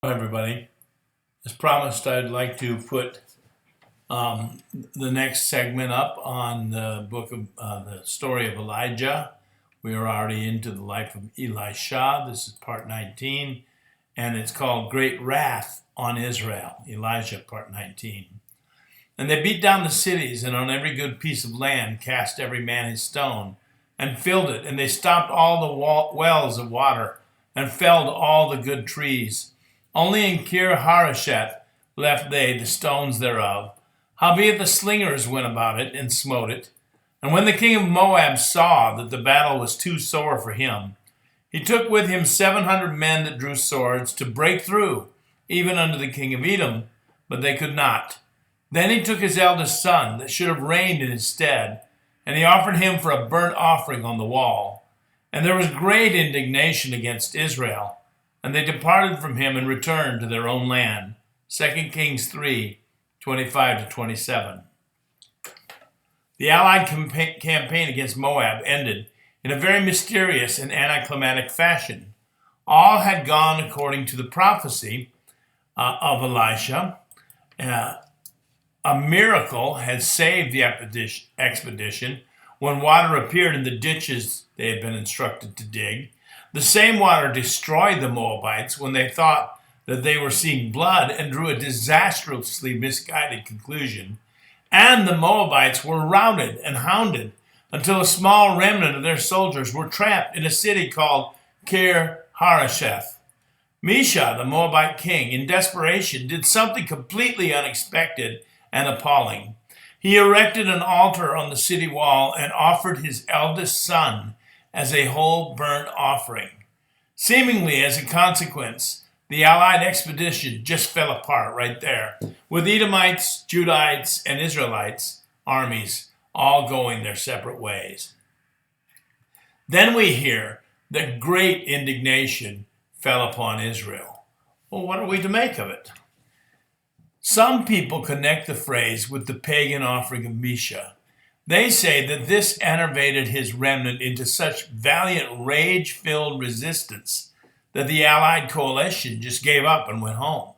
Hello, everybody. As promised, I'd like to put the next segment up on the book of the story of Elijah. We are already into the life of Elisha. This is part 19, and it's called Great Wrath on Israel. Elijah, part 19. And they beat down the cities, and on every good piece of land cast every man his stone, and filled it. And they stopped all the wells of water, and felled all the good trees. Only in Kir Hareseth left they the stones thereof. Howbeit the slingers went about it and smote it. And when the king of Moab saw that the battle was too sore for him, he took with him 700 men that drew swords to break through, even unto the king of Edom, but they could not. Then he took his eldest son, that should have reigned in his stead, and he offered him for a burnt offering on the wall. And there was great indignation against Israel, and they departed from him and returned to their own land. 2 Kings 3:25-27. The Allied campaign against Moab ended in a very mysterious and anticlimactic fashion. All had gone according to the prophecy of Elisha. A miracle had saved the expedition when water appeared in the ditches they had been instructed to dig. The same water destroyed the Moabites when they thought that they were seeing blood and drew a disastrously misguided conclusion. And the Moabites were routed and hounded until a small remnant of their soldiers were trapped in a city called Kir Hareseth. Mesha, the Moabite king, in desperation, did something completely unexpected and appalling. He erected an altar on the city wall and offered his eldest son as a whole burnt offering. Seemingly as a consequence, the Allied expedition just fell apart right there, with Edomites, Judites, and Israelites armies all going their separate ways. Then we hear that great indignation fell upon Israel. Well, what are we to make of it? Some people connect the phrase with the pagan offering of Mesha. They say that this enervated his remnant into such valiant, rage-filled resistance that the Allied coalition just gave up and went home.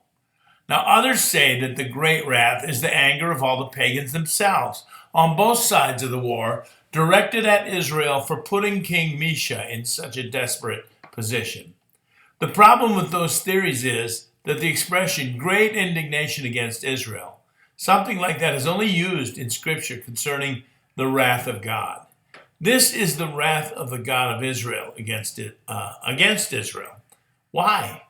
Now, others say that the great wrath is the anger of all the pagans themselves, on both sides of the war, directed at Israel for putting King Mesha in such a desperate position. The problem with those theories is that the expression great indignation against Israel, something like that, is only used in Scripture concerning the wrath of God. This is the wrath of the God of Israel against Israel. Why?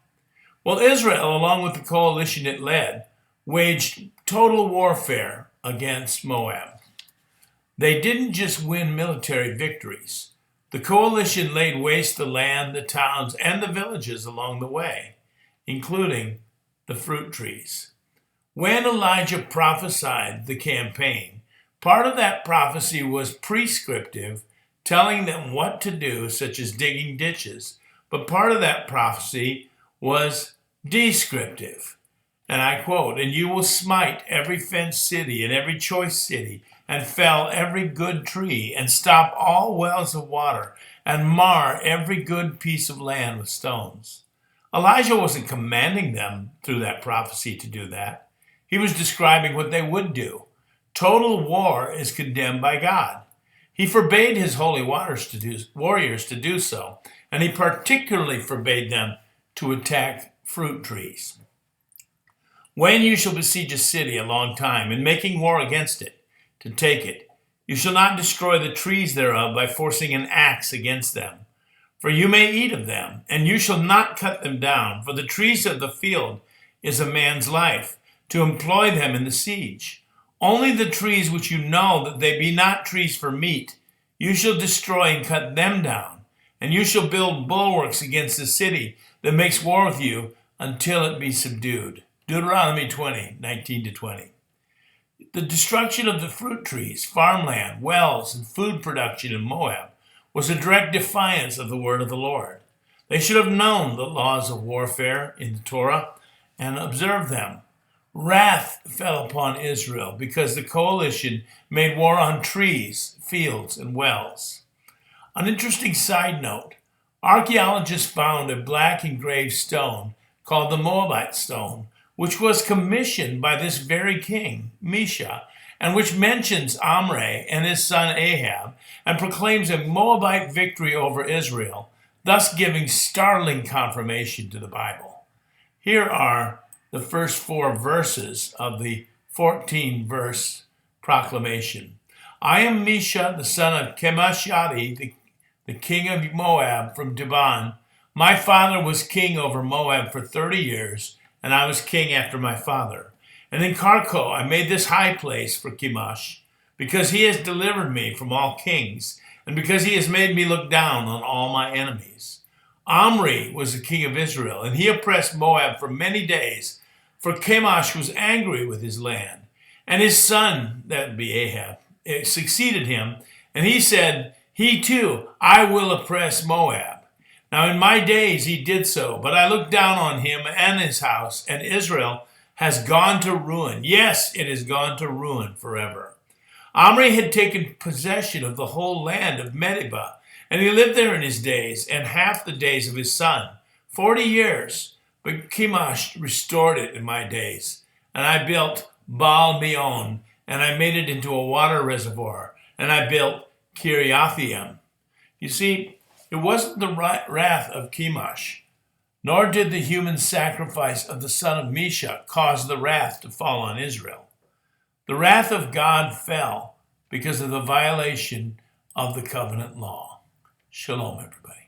Well, Israel, along with the coalition it led, waged total warfare against Moab. They didn't just win military victories. The coalition laid waste the land, the towns, and the villages along the way, including the fruit trees. When Elijah prophesied the campaign, part of that prophecy was prescriptive, telling them what to do, such as digging ditches. But part of that prophecy was descriptive. And I quote, "And you will smite every fenced city and every choice city, and fell every good tree, and stop all wells of water, and mar every good piece of land with stones." Elijah wasn't commanding them through that prophecy to do that. He was describing what they would do. Total war is condemned by God. He forbade his holy warriors to do so, and he particularly forbade them to attack fruit trees. "When you shall besiege a city a long time, in making war against it, to take it, you shall not destroy the trees thereof by forcing an axe against them. For you may eat of them, and you shall not cut them down, for the trees of the field is a man's life, to employ them in the siege. Only the trees which you know that they be not trees for meat, you shall destroy and cut them down, and you shall build bulwarks against the city that makes war with you until it be subdued." Deuteronomy 20:19-20. The destruction of the fruit trees, farmland, wells, and food production in Moab was a direct defiance of the word of the Lord. They should have known the laws of warfare in the Torah and observed them. Wrath fell upon Israel because the coalition made war on trees, fields, and wells. An interesting side note, archaeologists found a black engraved stone called the Moabite Stone, which was commissioned by this very king, Mesha, and which mentions Omri and his son Ahab, and proclaims a Moabite victory over Israel, thus giving startling confirmation to the Bible. Here are the first 4 verses of the 14-verse proclamation. I am Mesha, the son of Chemosh, the king of Moab from Dibon. My father was king over Moab for 30 years, and I was king after my father. And in Carco I made this high place for Chemosh, because he has delivered me from all kings, and because he has made me look down on all my enemies. Omri was the king of Israel, and he oppressed Moab for many days, for Chemosh was angry with his land. And his son, that would be Ahab, succeeded him, and he said, he too, I will oppress Moab. Now in my days he did so, but I looked down on him and his house, and Israel has gone to ruin. Yes, it has gone to ruin forever. Omri had taken possession of the whole land of Medeba, and he lived there in his days, and half the days of his son, 40 years. But Chemosh restored it in my days, and I built Baal-meon, and I made it into a water reservoir, and I built Kiriathaim. You see, it wasn't the wrath of Chemosh, nor did the human sacrifice of the son of Mesha cause the wrath to fall on Israel. The wrath of God fell because of the violation of the covenant law. Shalom, everybody.